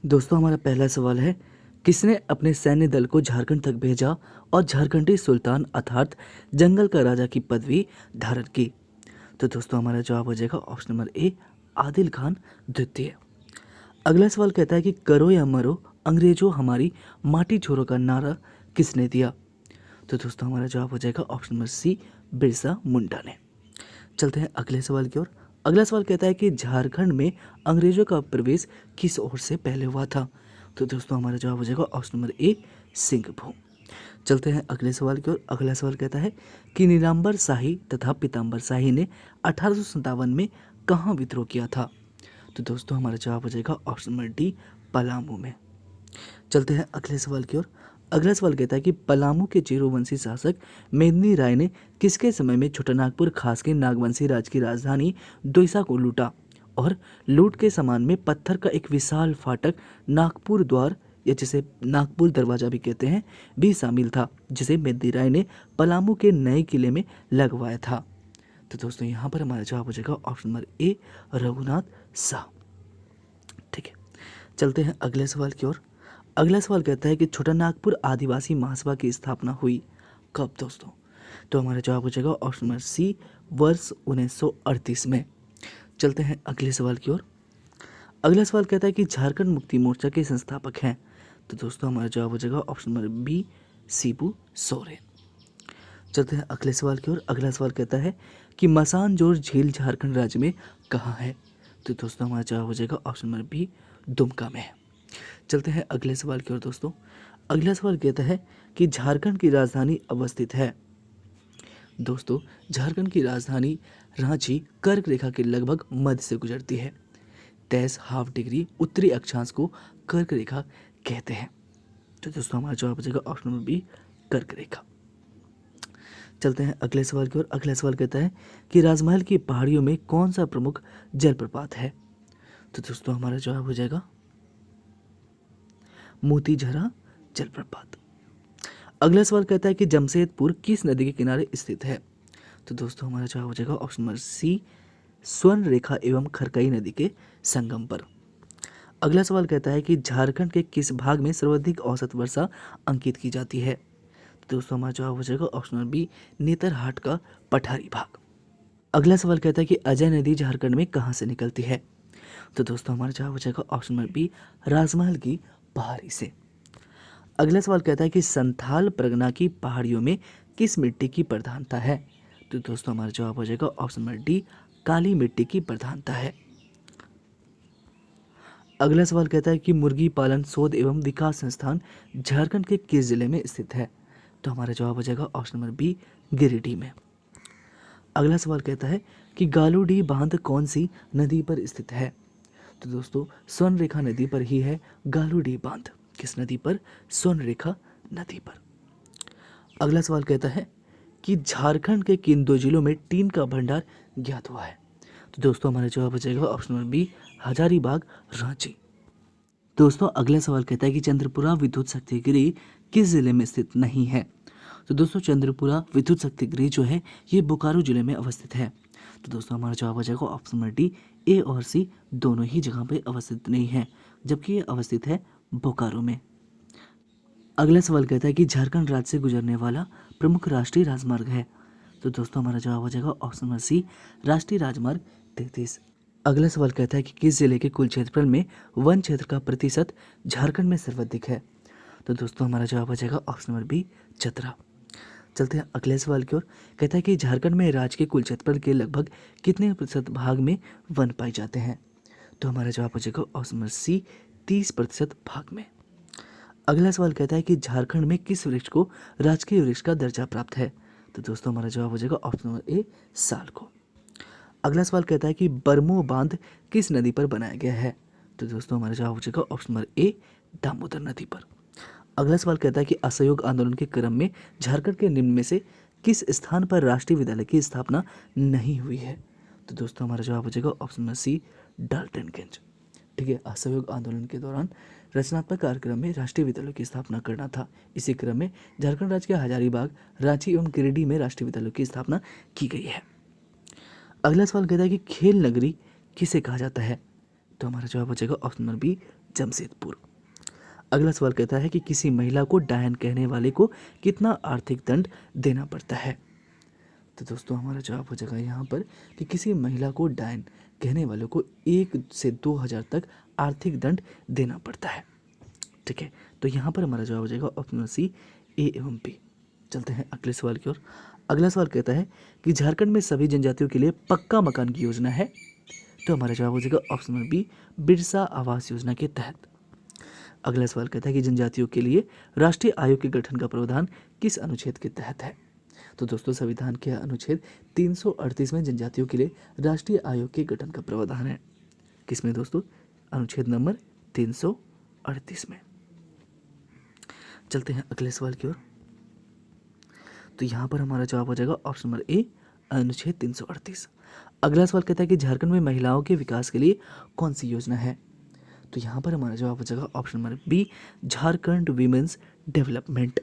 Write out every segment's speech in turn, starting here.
दोस्तों हमारा पहला सवाल है, किसने अपने सैन्य दल को झारखंड तक भेजा और झारखंडी सुल्तान अर्थात जंगल का राजा की पदवी धारण की? तो दोस्तों हमारा जवाब हो जाएगा option number A, Adil Khan द्वितीय। अगला सवाल कहता है कि करो या मरो अंग्रेजों हमारी माटी छोड़ो का नारा किसने दिया? तो दोस्तों हमारा जवाब हो जाएगा ऑप्शन नंबर सी, बिरसा मुंडा ने। चलते हैं अगले सवाल की ओर। अगला सवाल कहता है कि झारखंड में अंग्रेजों का प्रवेश किस ओर से पहले हुआ था? तो दोस्तों हमारा जवाब हो जाएगा ऑप्शन नंबर ए, सिंहभूम। चलते हैं अगले सवाल की ओर। अगला सवाल कहता है कि नीलांबर शाही तथा पीतांबर शाही ने 1857 में कहाँ विद्रोह किया था? तो दोस्तों हमारा जवाब हो जाएगा ऑप्शन नंबर डी, पलामू में। चलते हैं अगले सवाल की ओर। अगला सवाल कहता है कि पलामू के चेरोवंशी शासक मेदिनी राय ने किसके समय में छोटानागपुर खास के नागवंशी राज की राजधानी दोईसा को लूटा और लूट के सामान में पत्थर का एक विशाल फाटक नागपुर द्वार या जिसे नागपुर दरवाजा भी कहते हैं भी शामिल था, जिसे मेदिनी राय ने पलामू के नए किले में लगवाया था? तो दोस्तों यहाँ पर हमारा जवाब हो जाएगा option number A, Raghunath Shah. ठीक है, चलते हैं अगले सवाल की ओर। अगला सवाल कहता है कि छोटानागपुर आदिवासी महासभा की स्थापना हुई कब? दोस्तों तो हमारा जवाब हो जाएगा ऑप्शन नंबर सी, वर्ष 1938 में। चलते हैं अगले सवाल की ओर। अगला सवाल कहता है कि झारखंड मुक्ति मोर्चा के संस्थापक हैं? तो दोस्तों हमारा जवाब हो जाएगा option number B, Shibu Soren. चलते हैं अगले सवाल की ओर। अगला सवाल कहता है कि मसानजोर झील झारखंड राज्य में कहाँ है? तो दोस्तों हमारा जवाब हो जाएगा ऑप्शन नंबर बी, दुमका में है। चलते हैं अगले सवाल की ओर। दोस्तों अगला सवाल कहता है कि झारखंड की राजधानी अवस्थित है? दोस्तों झारखंड की राजधानी रांची कर्क रेखा के लगभग मध्य से गुजरती है। 23.5 डिग्री उत्तरी अक्षांश को कर्क रेखा कहते हैं। तो दोस्तों हमारा जवाब हो जाएगा ऑप्शन नंबर बी, कर्क रेखा। चलते हैं अगले सवाल की ओर। अगला सवाल कहता है कि राजमहल की पहाड़ियों में कौन सा प्रमुख जलप्रपात है? तो दोस्तों हमारा जवाब हो जाएगा मोतीझरा जलप्रपात। अगला सवाल कहता है कि जमशेदपुर किस नदी के किनारे स्थित है? तो दोस्तों हमारा जवाब हो जाएगा ऑप्शन नंबर सी, स्वर्ण रेखा एवं खरकई नदी के संगम पर। अगला सवाल कहता है कि झारखंड के किस भाग में सर्वाधिक औसत वर्षा अंकित की जाती है? तो दोस्तों हमारा जवाब हो जाएगा ऑप्शन नंबर बी, नेतरहाट का पठारी भाग। अगला सवाल कहता है कि अजय नदी झारखंड में कहाँ से निकलती है? तो दोस्तों हमारा जवाब हो जाएगा ऑप्शन नंबर बी, राजमहल की पहाड़ी से। अगला सवाल कहता है कि संथाल परगना की पहाड़ियों में किस मिट्टी की प्रधानता है? तो दोस्तों हमारा जवाब हो जाएगा ऑप्शन नंबर डी, काली मिट्टी की प्रधानता है। अगला सवाल कहता है कि मुर्गी पालन शोध एवं विकास संस्थान झारखंड के किस जिले में स्थित है? तो हमारा जवाब हो जाएगा ऑप्शन नंबर बी, गिरिडीह में। अगला सवाल कहता है कि गालूडीह बांध कौन सी नदी पर स्थित है? तो दोस्तों स्वर्ण रेखा नदी पर ही है गालूडीह बांध। किस नदी पर? स्वर्ण रेखा नदी पर। अगला सवाल कहता है कि झारखंड के किन दो जिलों में टीन का भंडार ज्ञात हुआ है? तो दोस्तों हमारा जवाब हो जाएगा option number B, Hazaribagh Ranchi. दोस्तों अगला सवाल कहता है कि चंद्रपुरा विद्युत शक्ति गृह किस जिले में स्थित नहीं है? तो दोस्तों चंद्रपुरा विद्युत शक्ति गृह जो है ये बोकारो जिले में अवस्थित है। तो दोस्तों हमारा जवाब हो जाएगा ऑप्शन नंबर डी, ए और सी दोनों ही जगह पे अवस्थित नहीं है, जबकि ये अवस्थित है बोकारो में। अगला सवाल कहता है कि झारखंड राज्य से गुजरने वाला प्रमुख राष्ट्रीय राजमार्ग है? तो दोस्तों हमारा जवाब हो जाएगा ऑप्शन नंबर सी, राष्ट्रीय राजमार्ग 33। अगला सवाल कहता है कि किस जिले के कुल क्षेत्रफल में वन क्षेत्र का प्रतिशत झारखंड में सर्वाधिक है? तो दोस्तों हमारा जवाब हो जाएगा ऑप्शन नंबर बी, चतरा। चलते हैं अगले सवाल की ओर। कहता है कि झारखंड में राज्य के कुल क्षेत्रफल के लगभग कितने प्रतिशत भाग में वन पाए जाते हैं? तो हमारा जवाब हो जाएगा ऑप्शन नंबर सी, 30% भाग में। अगला सवाल कहता है कि झारखंड में किस वृक्ष को राजकीय वृक्ष का दर्जा प्राप्त है? तो दोस्तों हमारा जवाब हो जाएगा ऑप्शन नंबर ए, साल को। अगला सवाल कहता है कि बरमो बांध किस नदी पर बनाया गया है? तो दोस्तों हमारा जवाब हो जाएगा ऑप्शन नंबर ए, दामोदर नदी पर। अगला सवाल कहता है कि असहयोग आंदोलन के क्रम में झारखंड के निम्न में से किस स्थान पर राष्ट्रीय विद्यालय की स्थापना नहीं हुई है? तो दोस्तों हमारा जवाब हो जाएगा ऑप्शन नंबर सी, डाल्टनगंज। ठीक है, असहयोग आंदोलन के दौरान रचनात्मक कार्यक्रम में राष्ट्रीय विद्यालयों की स्थापना करना था। इसी क्रम में झारखंड राज्य के हजारीबाग, रांची एवं गिरिडीह में राष्ट्रीय विद्यालयों की स्थापना की गई है। अगला सवाल कहता है कि खेल नगरी किसे कहा जाता है? तो हमारा जवाब हो जाएगा ऑप्शन नंबर बी, जमशेदपुर। अगला सवाल कहता है कि किसी महिला को डायन कहने वाले को कितना आर्थिक दंड देना पड़ता है। तो दोस्तों हमारा जवाब हो जाएगा यहाँ पर कि किसी महिला को डायन कहने वाले को 1 से 2,000 तक आर्थिक दंड देना पड़ता है। ठीक है, तो यहाँ पर हमारा जवाब हो जाएगा ऑप्शन सी, ए एवं बी। चलते हैं अगले सवाल की ओर। अगला सवाल कहता है कि झारखंड में सभी जनजातियों के लिए पक्का मकान की योजना है। तो हमारा जवाब हो जाएगा option number B, Birsa Awas Yojana के तहत। अगला सवाल कहता है कि जनजातियों के लिए राष्ट्रीय आयोग के गठन का प्रावधान किस अनुच्छेद के तहत है। तो दोस्तों संविधान के अनुच्छेद 338 में जनजातियों के लिए राष्ट्रीय आयोग के गठन का प्रावधान है। किसमें दोस्तों? अनुच्छेद नंबर 338 में। चलते हैं अगले सवाल की ओर। तो यहाँ पर हमारा जवाब हो जाएगा ऑप्शन नंबर ए, अनुच्छेद 338। अगला सवाल कहता है कि झारखंड में महिलाओं के विकास के लिए कौन सी योजना है। तो यहाँ पर हमारा जवाब हो जाएगा option number B, Jharkhand women's development.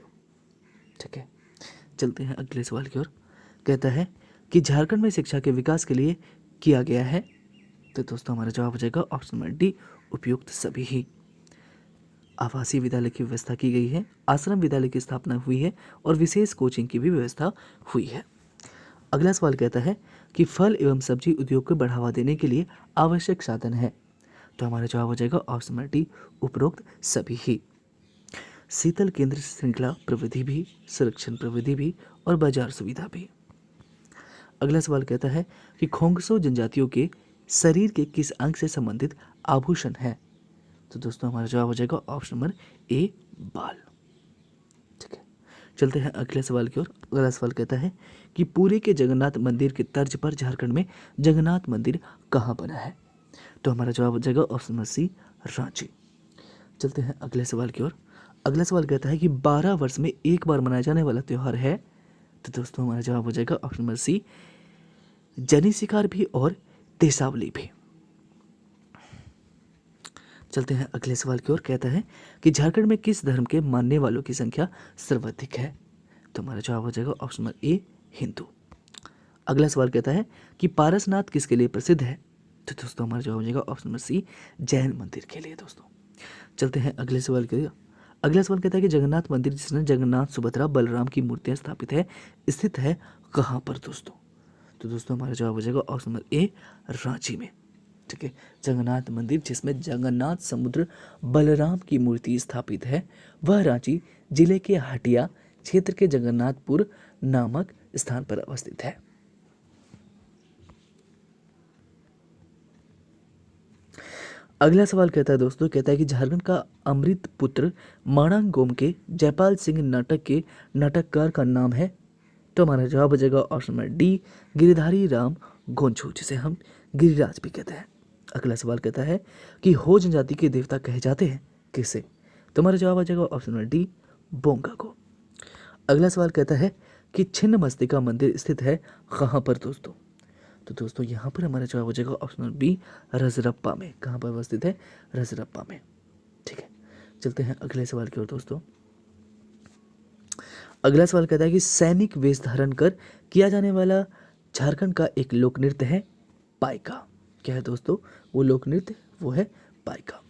ठीक है, चलते हैं अगले सवाल की ओर। कहता है कि झारखंड में शिक्षा के विकास के लिए किया गया है। तो दोस्तों हमारा जवाब हो जाएगा ऑप्शन नंबर डी, उपयुक्त सभी ही। आवासीय विद्यालय की व्यवस्था की गई है, आश्रम विद्यालय की स्थापना हुई है और विशेष कोचिंग की भी व्यवस्था हुई है। अगला सवाल कहता है कि फल एवं सब्जी उद्योग को बढ़ावा देने के लिए आवश्यक साधन है। तो हमारा जवाब हो जाएगा ऑप्शन नंबर डी, उपरोक्त सभी ही। शीतल केंद्र श्रृंखला प्रविधि भी, संरक्षण प्रविधि भी और बाजार सुविधा भी। अगला सवाल कहता है कि खोंगसो जनजातियों के शरीर के किस अंग से संबंधित आभूषण है। तो दोस्तों हमारा जवाब हो जाएगा ऑप्शन नंबर ए, बाल। ठीक है, चलते हैं अगले सवाल की ओर। अगला सवाल कहता है कि पुरी के जगन्नाथ मंदिर के तर्ज पर झारखंड में जगन्नाथ मंदिर कहाँ बना है। तो हमारा जवाब हो जाएगा ऑप्शन नंबर सी, रांची। चलते हैं अगले सवाल की ओर। अगला सवाल कहता है कि 12 वर्ष में एक बार मनाया जाने वाला त्यौहार है। तो दोस्तों हमारा जवाब हो जाएगा ऑप्शन नंबर सी, जनी शिकार भी और देसावली भी। चलते हैं अगले सवाल की ओर। कहता है कि झारखंड में किस धर्म के मानने वालों की संख्या सर्वाधिक है। तो हमारा जवाब हो जाएगा ऑप्शन नंबर ए, हिंदू। अगला सवाल कहता है कि पारसनाथ किसके लिए प्रसिद्ध है। तो दोस्तों हमारा जवाब हो जाएगा ऑप्शन नंबर सी, जैन मंदिर के लिए। दोस्तों चलते हैं अगले सवाल की ओर। अगला सवाल कहता है कि जगन्नाथ मंदिर जिसमें जगन्नाथ, सुभद्रा, बलराम की मूर्तियां स्थापित है, स्थित है कहाँ पर दोस्तों। तो दोस्तों हमारा जवाब हो जाएगा ऑप्शन नंबर ए, रांची में। ठीक है, जगन्नाथ मंदिर जिसमें जगन्नाथ, समुद्र, बलराम की मूर्ति स्थापित है वह रांची जिले के हटिया क्षेत्र के जगन्नाथपुर नामक स्थान पर अवस्थित है। अगला सवाल कहता है दोस्तों, कहता है कि झारखंड का अमृत पुत्र माणंग गोम के जयपाल सिंह नाटक के नाटककार का नाम है। तो हमारा जवाब हो जाएगा option number D, Giridhari Ram Gonchhu, जिसे हम गिरिराज भी कहते हैं। अगला सवाल कहता है कि हो जनजाति के देवता कहे जाते हैं किसे। तो हमारा जवाब आ जाएगा ऑप्शन नंबर डी, बोंगा को। अगला सवाल कहता है कि छिन्नमस्तिका मंदिर स्थित है कहाँ पर दोस्तों। तो दोस्तों यहाँ पर हमारा जवाब हो जाएगा ऑप्शन नंबर बी, रजरप्पा में। कहाँ पर अवस्थित है? रजरप्पा में। ठीक है, चलते हैं अगले सवाल की ओर दोस्तों। अगला सवाल कहता है कि सैनिक वेश धारण कर किया जाने वाला झारखंड का एक लोक नृत्य है पाइका। क्या है दोस्तों वो लोक नृत्य? वो है पाइका।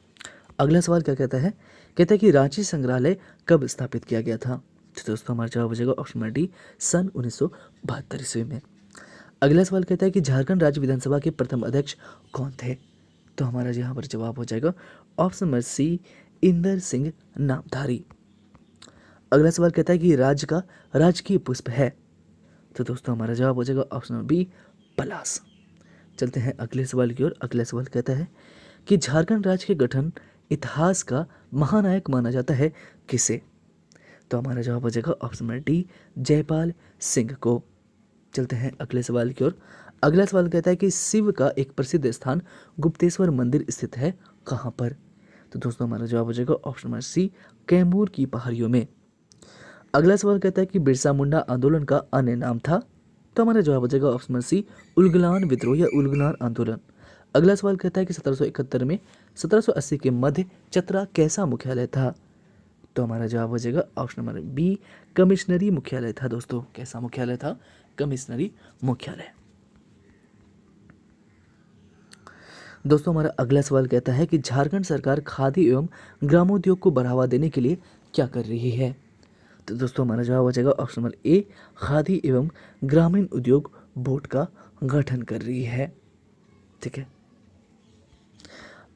अगला सवाल क्या कहता है? कहता है कि रांची संग्रहालय कब स्थापित किया गया था। तो दोस्तों हमारा जवाब हो जाएगा ऑप्शन नंबर डी, सन 1972 ईस्वी में। अगला सवाल कहता है कि झारखंड राज्य विधानसभा के प्रथम अध्यक्ष कौन थे। तो हमारा यहाँ पर जवाब हो जाएगा option number C, Inder Singh Namdhari. अगला सवाल कहता है कि राज्य का राजकीय पुष्प है। तो दोस्तों हमारा जवाब हो जाएगा ऑप्शन नंबर बी, पलाश। चलते हैं अगले सवाल की ओर। अगला सवाल कहता है कि झारखंड राज्य के गठन इतिहास का महानायक माना जाता है किसे। तो हमारा जवाब हो जाएगा option number D, Jaipal Singh को। चलते हैं अगले सवाल की ओर। अगला सवाल कहता है कि शिव का एक प्रसिद्ध स्थान गुप्तेश्वर मंदिर स्थित है कहाँ पर। तो दोस्तों हमारा जवाब हो जाएगा ऑप्शन नंबर सी, कैमूर की पहाड़ियों में। अगला सवाल कहता है कि बिरसा मुंडा आंदोलन का अन्य नाम था। तो हमारा जवाब हो जाएगा ऑप्शन नंबर सी, उलगुलान विद्रोह या उलगुलान आंदोलन। अगला सवाल कहता है कि 1771 में 1780 के मध्य चतरा कैसा मुख्यालय था। तो हमारा जवाब हो जाएगा ऑप्शन नंबर बी, कमिश्नरी मुख्यालय था। दोस्तों कैसा मुख्यालय था? कमिश्नरी मुख्यालय। दोस्तों हमारा अगला सवाल कहता है कि झारखंड सरकार खादी एवं ग्रामोद्योग को बढ़ावा देने के लिए क्या कर रही है। तो दोस्तों हमारा जवाब हो जाएगा ऑप्शन नंबर ए, खादी एवं ग्रामीण उद्योग बोर्ड का गठन कर रही है। ठीक है।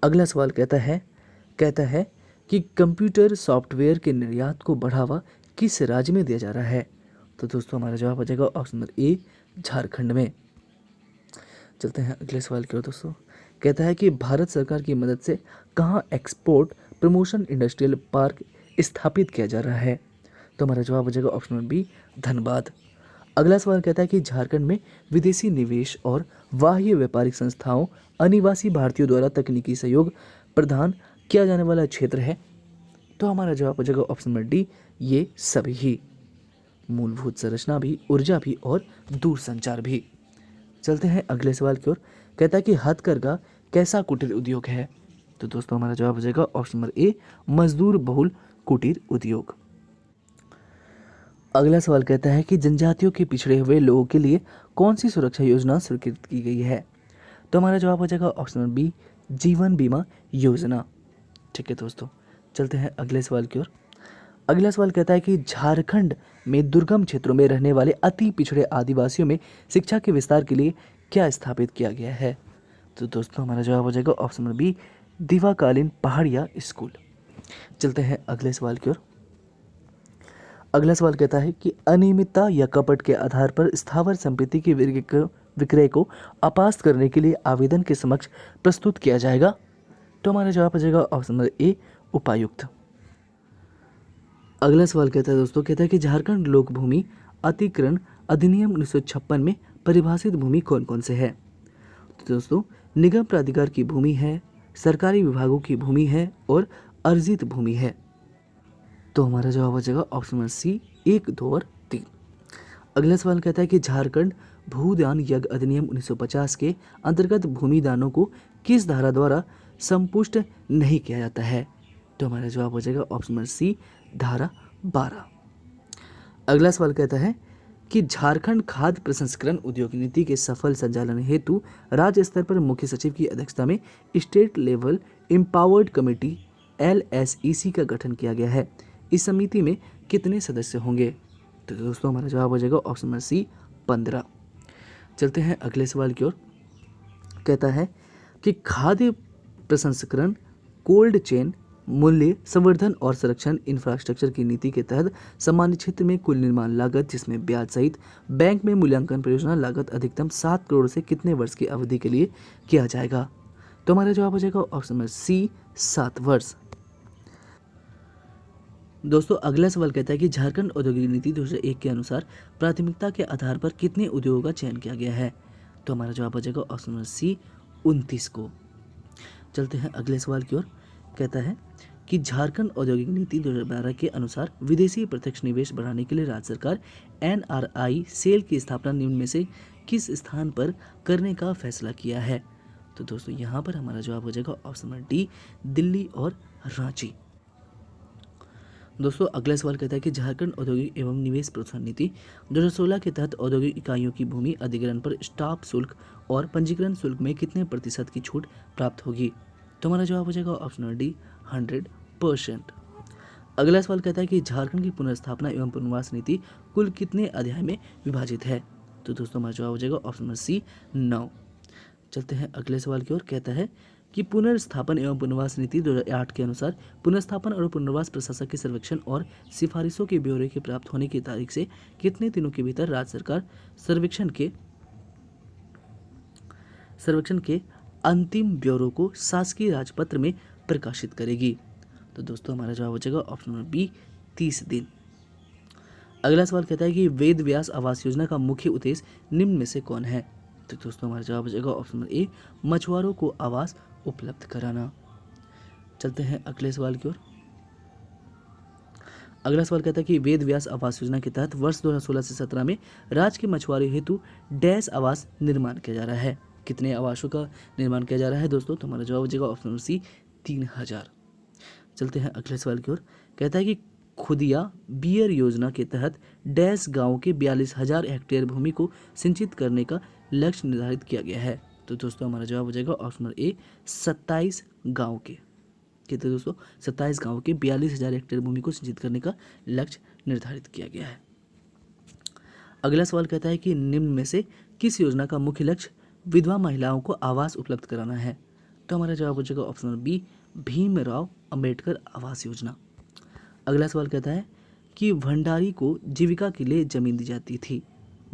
अगला सवाल कहता है कि कंप्यूटर सॉफ्टवेयर के निर्यात को बढ़ावा किस राज्य में दिया जा रहा है। तो दोस्तों हमारा जवाब हो जाएगा ऑप्शन नंबर ए, झारखंड में। चलते हैं अगले सवाल की ओर। दोस्तों कहता है कि भारत सरकार की मदद से कहाँ एक्सपोर्ट प्रमोशन इंडस्ट्रियल पार्क स्थापित किया जा रहा है। तो हमारा जवाब हो जाएगा ऑप्शन नंबर बी, धनबाद। अगला सवाल कहता है कि झारखंड में विदेशी निवेश और बाह्य व्यापारिक संस्थाओं अनिवासी भारतीयों द्वारा तकनीकी सहयोग प्रदान किया जाने वाला क्षेत्र है। तो हमारा जवाब हो जाएगा ऑप्शन नंबर डी, ये सभी ही, मूलभूत संरचना भी, ऊर्जा भी और दूरसंचार भी। चलते हैं अगले सवाल की ओर। कहता है कि हथकरघा कैसा कुटीर उद्योग है। तो दोस्तों हमारा जवाब हो जाएगा ऑप्शन नंबर ए, मजदूर बहुल कुटीर उद्योग। अगला सवाल कहता है कि जनजातियों के पिछड़े हुए लोगों के लिए कौन सी सुरक्षा योजना स्वीकृत की गई है। तो हमारा जवाब हो जाएगा ऑप्शन नंबर बी, जीवन बीमा योजना। ठीक है दोस्तों, चलते हैं अगले सवाल की ओर। अगला सवाल कहता है कि झारखंड में दुर्गम क्षेत्रों में रहने वाले अति पिछड़े आदिवासियों में शिक्षा के विस्तार के लिए क्या स्थापित किया गया है। तो दोस्तों हमारा जवाब हो जाएगा ऑप्शन नंबर बी, दीवाकालीन पहाड़िया स्कूल। चलते हैं अगले सवाल की ओर। अगला सवाल कहता है कि अनियमितता या कपट के आधार पर स्थावर संपत्ति के विक्रय को अपास्त करने के लिए आवेदन के समक्ष प्रस्तुत किया जाएगा। तो हमारा जवाब हो जाएगा ऑप्शन नंबर ए, उपायुक्त। अगला सवाल कहता है दोस्तों, कहता है कि झारखंड लोक भूमि अतिक्रमण अधिनियम 1956 में परिभाषित भूमि कौन कौन से है। तो दोस्तों निगम प्राधिकार की भूमि है, सरकारी विभागों की भूमि है और अर्जित भूमि है। तो हमारा जवाब हो जाएगा ऑप्शन नंबर सी, 1, 2 और 3। अगला सवाल कहता है कि झारखंड भूदान यज्ञ अधिनियम 1950 के अंतर्गत भूमि दानों को किस धारा द्वारा संपुष्ट नहीं किया जाता है। तो हमारा जवाब हो जाएगा ऑप्शन नंबर सी, धारा 12। अगला सवाल कहता है कि झारखंड खाद्य प्रसंस्करण उद्योग नीति के सफल संचालन हेतु राज्य स्तर पर मुख्य सचिव की अध्यक्षता में state level empowered committee LSEC का गठन किया गया है। इस समिति में कितने सदस्य होंगे। तो दोस्तों हमारा जवाब हो जाएगा ऑप्शन नंबर सी, 15। चलते हैं अगले सवाल की ओर। कहता है कि खाद्य प्रसंस्करण कोल्ड चेन मूल्य संवर्धन और संरक्षण इंफ्रास्ट्रक्चर की नीति के तहत सामान्य क्षेत्र में कुल निर्माण लागत जिसमें ब्याज सहित बैंक में मूल्यांकन परियोजना लागत अधिकतम 7 करोड़ से कितने वर्ष की अवधि के लिए किया जाएगा। तो हमारा जवाब हो जाएगा ऑप्शन नंबर सी, 7 वर्ष। दोस्तों अगला सवाल कहता है कि झारखंड औद्योगिक नीति 2001 के अनुसार प्राथमिकता के आधार पर कितने उद्योगों का चयन किया गया है। तो हमारा जवाब हो जाएगा ऑप्शन नंबर सी, 29 को। चलते हैं अगले सवाल की ओर। कहता है कि झारखंड औद्योगिक नीति 2012 के अनुसार विदेशी प्रत्यक्ष निवेश बढ़ाने के लिए राज्य सरकार NRI सेल की स्थापना निम्न में से किस स्थान पर करने का फैसला किया है। तो दोस्तों यहाँ पर हमारा जवाब हो जाएगा ऑप्शन नंबर डी, दिल्ली और रांची। दोस्तों अगला सवाल कहता है कि झारखंड औद्योगिक एवं निवेश प्रोत्साहन नीति 2016 के तहत औद्योगिक इकाइयों की भूमि अधिग्रहण पर स्टाम्प शुल्क और पंजीकरण शुल्क में कितने प्रतिशत की छूट प्राप्त होगी। तो हमारा जवाब हो जाएगा ऑप्शन नंबर डी, 100%। अगला सवाल कहता है कि झारखंड की पुनर्स्थापना एवं पुनर्वास नीति कुल कितने अध्याय में विभाजित है। तो दोस्तों हमारा जवाब हो जाएगा ऑप्शन नंबर सी, 9। चलते हैं अगले सवाल की ओर। कहता है कि पुनर्स्थापन एवं पुनर्वास नीति 2008 के अनुसार पुनर्स्थापन और पुनर्वास प्रशासक के सर्वेक्षण और सिफारिशों के ब्यौरे के प्राप्त होने की तारीख से कितने दिनों के भीतर राज्य सरकार सर्वेक्षण के अंतिम ब्यौरों को शासकीय राजपत्र में प्रकाशित करेगी। तो दोस्तों हमारा जवाब हो जाएगा ऑप्शन नंबर बी, 30 दिन। अगला सवाल कहता है कि वेद व्यास आवास योजना का मुख्य उद्देश्य निम्न में से कौन है। तो दोस्तों हमारा जवाब हो जाएगा ऑप्शन नंबर ए, मछुआरों को आवास उपलब्ध कराना। चलते हैं अगले सवाल की ओर। अगला सवाल कहता है कि वेद व्यास आवास योजना के तहत वर्ष 2016 से 17 में राज्य के मछुआरों हेतु डैश आवास निर्माण किया जा रहा है। कितने आवासों का निर्माण किया जा रहा है दोस्तों। तो हमारा जवाब हो जाएगा ऑप्शन नंबर सी, 3000। चलते हैं अगले सवाल की ओर। कहता है कि खुदिया बियर योजना के तहत डैश गांव के 42,000 हेक्टेयर भूमि को सिंचित करने का लक्ष्य निर्धारित किया गया है। तो दोस्तों हमारा जवाब हो जाएगा ऑप्शन नंबर ए 27 गांव के। कितने दोस्तों? 27 गांव के 42,000 हेक्टेयर भूमि को सिंचित करने का लक्ष्य निर्धारित किया गया है। अगला सवाल कहता है कि निम्न में से किस योजना का मुख्य लक्ष्य विधवा महिलाओं को आवास उपलब्ध कराना है? तो हमारा जवाब हो जाएगा option number B Bhimrao Ambedkar Awas Yojana. अगला सवाल कहता है कि भंडारी को जीविका के लिए जमीन दी जाती थी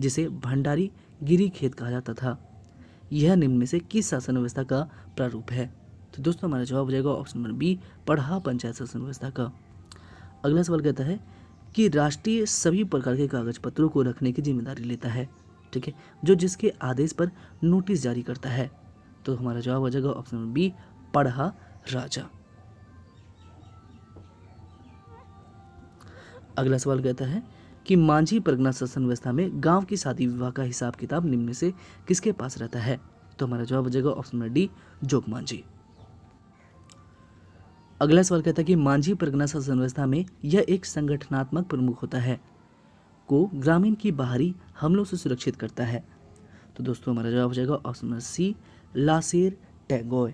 जिसे भंडारी गिरी खेत कहा जाता था। यह निम्न में से किस शासन व्यवस्था का प्रारूप है? तो दोस्तों हमारा जवाब हो जाएगा ऑप्शन नंबर बी पढ़ा पंचायत शासन व्यवस्था का। अगला सवाल कहता है कि राष्ट्रीय सभी प्रकार के कागज पत्रों को रखने की जिम्मेदारी लेता है, ठीक है, जो जिसके आदेश पर नोटिस जारी करता है। तो हमारा जवाब हो जाएगा ऑप्शन नंबर बी पढ़ा राजा। अगला सवाल कहता है कि मांझी परगना शासन व्यवस्था में गांव की शादी विवाह का हिसाब किताब निम्न में से किसके पास रहता है? तो हमारा जवाब हो जाएगा ऑप्शन नंबर डी जोग मांझी। अगला सवाल कहता है कि मांझी परगना शासन व्यवस्था में यह एक संगठनात्मक प्रमुख होता है को ग्रामीण की बाहरी हमलों से सुरक्षित करता है। तो दोस्तों हमारा जवाब हो जाएगा ऑप्शन नंबर सी लासेर टैगोर।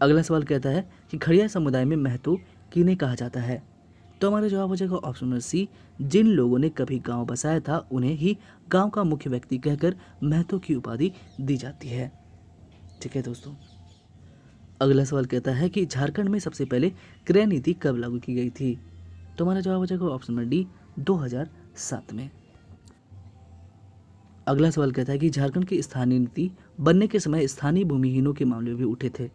अगला सवाल कहता है कि खड़िया समुदाय में महतो किन्हें कहा जाता है? तो हमारा जवाब हो जाएगा ऑप्शन नंबर सी जिन लोगों ने कभी गांव बसाया था उन्हें ही गांव का मुख्य व्यक्ति कहकर महतो की उपाधि दी जाती है। ठीक है दोस्तों। अगला सवाल कहता है कि झारखंड में सबसे पहले क्रय नीति कब लागू की गई थी? तो हमारा जवाब हो जाएगा ऑप्शन नंबर डी 2007 में। अगला सवाल कहता है कि झारखंड की स्थानीय नीति बनने के समय स्थानीय भूमिहीनों के मामले भी उठे थे,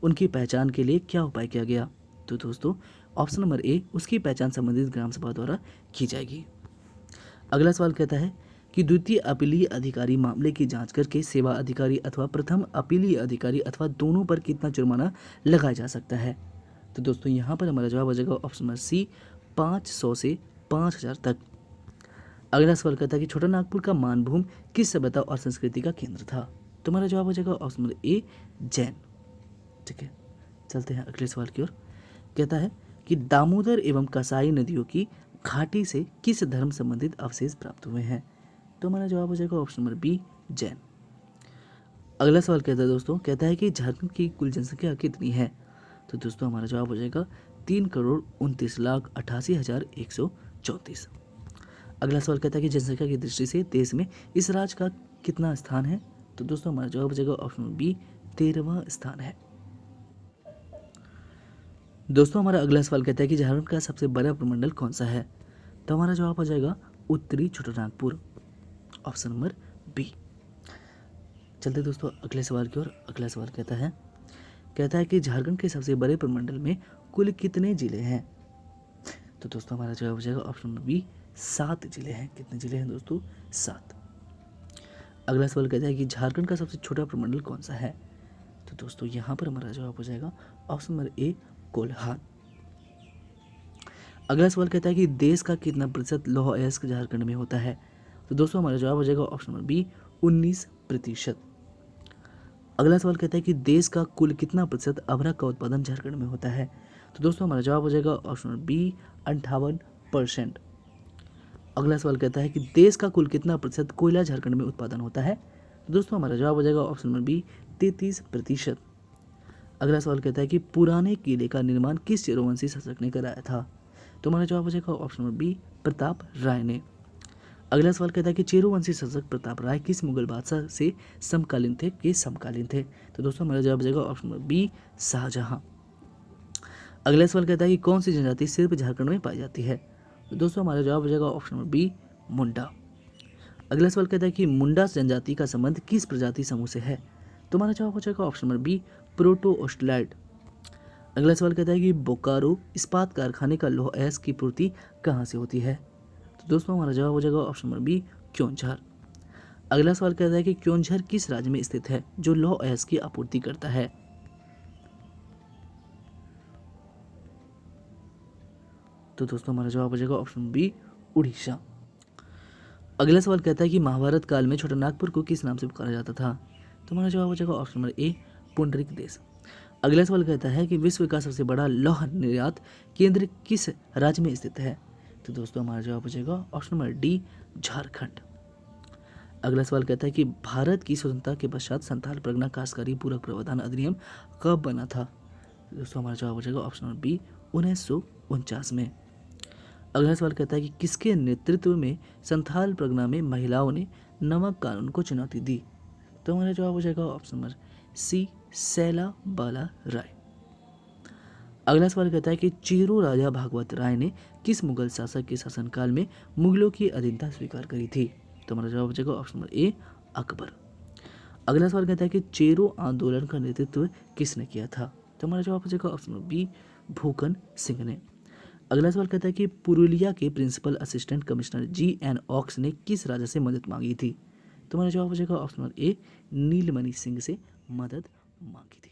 उनकी पहचान के लिए क्या उपाय किया गया? तो दोस्तों ऑप्शन नंबर ए उसकी पहचान संबंधित ग्राम सभा द्वारा की जाएगी। अगला सवाल कहता है कि द्वितीय अपीलीय अधिकारी मामले की जांच करके सेवा अधिकारी अथवा प्रथम अपीलीय अधिकारी अथवा दोनों पर कितना जुर्माना लगाया जा सकता है? तो दोस्तों यहाँ पर हमारा जवाब हो जाएगा ऑप्शन नंबर सी 500 से 5000 तक। अगला सवाल कहता है कि छोटा नागपुर का मानभूम किस सभ्यता और संस्कृति का केंद्र था? तो हमारा जवाब हो जाएगा ऑप्शन नंबर ए जैन। ठीक है, चलते हैं अगले सवाल की ओर। कहता है कि दामोदर एवं कसाई नदियों की घाटी से किस धर्म संबंधित अवशेष प्राप्त हुए हैं? तो हमारा जवाब हो जाएगा ऑप्शन नंबर बी जैन। अगला सवाल कहता है दोस्तों, कहता है कि झारखंड की कुल जनसंख्या कितनी है? तो दोस्तों हमारा जवाब हो जाएगा 3,29,88,134। अगला सवाल कहता है कि जनसंख्या की दृष्टि से देश में इस राज्य का कितना स्थान है? तो दोस्तों हमारा जवाब हो जाएगा ऑप्शन नंबर बी 13वां स्थान है। दोस्तों हमारा अगला सवाल कहता है कि झारखंड का सबसे बड़ा प्रमंडल कौन सा है? तो हमारा जवाब हो जाएगा उत्तरी छोटानागपुर, ऑप्शन नंबर बी। चलते दोस्तों अगले सवाल की ओर। अगला सवाल कहता है कि झारखंड के सबसे बड़े प्रमंडल में कुल कितने जिले हैं? तो दोस्तों हमारा जवाब हो जाएगा ऑप्शन नंबर बी 7 जिले हैं। कितने जिले हैं दोस्तों? 7। अगला सवाल कहता है कि झारखंड का सबसे छोटा प्रमंडल कौन सा है? तो दोस्तों यहाँ पर हमारा जवाब हो जाएगा ऑप्शन नंबर ए कोल्हान। अगला सवाल कहता है कि देश का कितना प्रतिशत लौह अयस्क झारखंड में होता है? तो दोस्तों हमारा जवाब हो जाएगा ऑप्शन नंबर बी 19%। अगला सवाल कहता है कि देश का कुल कितना प्रतिशत अभ्रक का उत्पादन झारखंड में होता है? तो दोस्तों हमारा जवाब हो जाएगा ऑप्शन नंबर बी 58%। अगला सवाल कहता है कि देश का कुल कितना प्रतिशत कोयला झारखंड में उत्पादन होता है? तो दोस्तों हमारा जवाब हो जाएगा ऑप्शन नंबर बी 33%। अगला सवाल कहता है कि पुराने किले का निर्माण किस चेरोवंशी शासक ने कराया था? तो हमारा जवाब हो जाएगा ऑप्शन नंबर बी प्रताप राय ने। अगला सवाल कहता है कि चेरोवंशी शासक प्रताप राय किस मुगल बादशाह से समकालीन थे? तो दोस्तों हमारा जवाब हो जाएगा ऑप्शन नंबर बी शाहजहां। अगला सवाल कहता है कि कौन सी जनजाति सिर्फ झारखंड में पाई जाती है? तो दोस्तों हमारा जवाब हो जाएगा ऑप्शन नंबर बी मुंडा। अगला सवाल कहता है कि मुंडा जनजाति का संबंध किस प्रजाति समूह से है? तो हमारा जवाब हो जाएगा option number B proto Australoid. अगला सवाल कहता है कि बोकारो इस्पात कारखाने का लौह अयस्क की पूर्ति कहाँ से होती है? तो दोस्तों हमारा जवाब हो जाएगा ऑप्शन नंबर बी क्योंझार। अगला सवाल कहता है कि क्योंझार किस राज्य में स्थित है जो लौह अयस्क की आपूर्ति करता है? तो दोस्तों हमारा जवाब हो जाएगा ऑप्शन बी उड़ीसा। अगला सवाल कहता है कि महाभारत काल में छोटा नागपुर को किस नाम से पुकारा जाता था? तो हमारा जवाब हो जाएगा ऑप्शन नंबर ए पुंडरीक देश। अगला सवाल कहता है कि विश्व का सबसे बड़ा लौह निर्यात केंद्र किस राज्य में स्थित है? तो दोस्तों हमारा जवाब हो जाएगा ऑप्शन नंबर डी झारखंड। अगला सवाल कहता है कि भारत की स्वतंत्रता के पश्चात संथाल परगना काश्तकारी पूरक प्रावधान अधिनियम कब बना था? दोस्तों हमारा जवाब हो जाएगा ऑप्शन नंबर बी 1949 में। अगला सवाल कहता है कि किसके नेतृत्व में संथाल परगना में महिलाओं ने नमक कानून को चुनौती दी? तो हमारा जवाब हो जाएगा ऑप्शन नंबर सी सैला बाला राय। अगला सवाल कहता है कि चेरो राजा भागवत राय ने किस मुगल शासक के शासनकाल में मुगलों की अधीनता स्वीकार करी थी? तो हमारा जवाब हो जाएगा ऑप्शन नंबर ए अकबर। अगला सवाल कहता है कि चेरो आंदोलन का नेतृत्व किसने किया था? तो हमारा जवाब हो जाएगा option number B Bhukan Singh ने। अगला सवाल कहता है कि पुरुलिया के प्रिंसिपल असिस्टेंट कमिश्नर जी.एन. ऑक्स ने किस राजा से मदद मांगी थी? तो हमारा जवाब हो जाएगा ऑप्शन नंबर ए नीलमणि सिंह से मदद मांगी थी।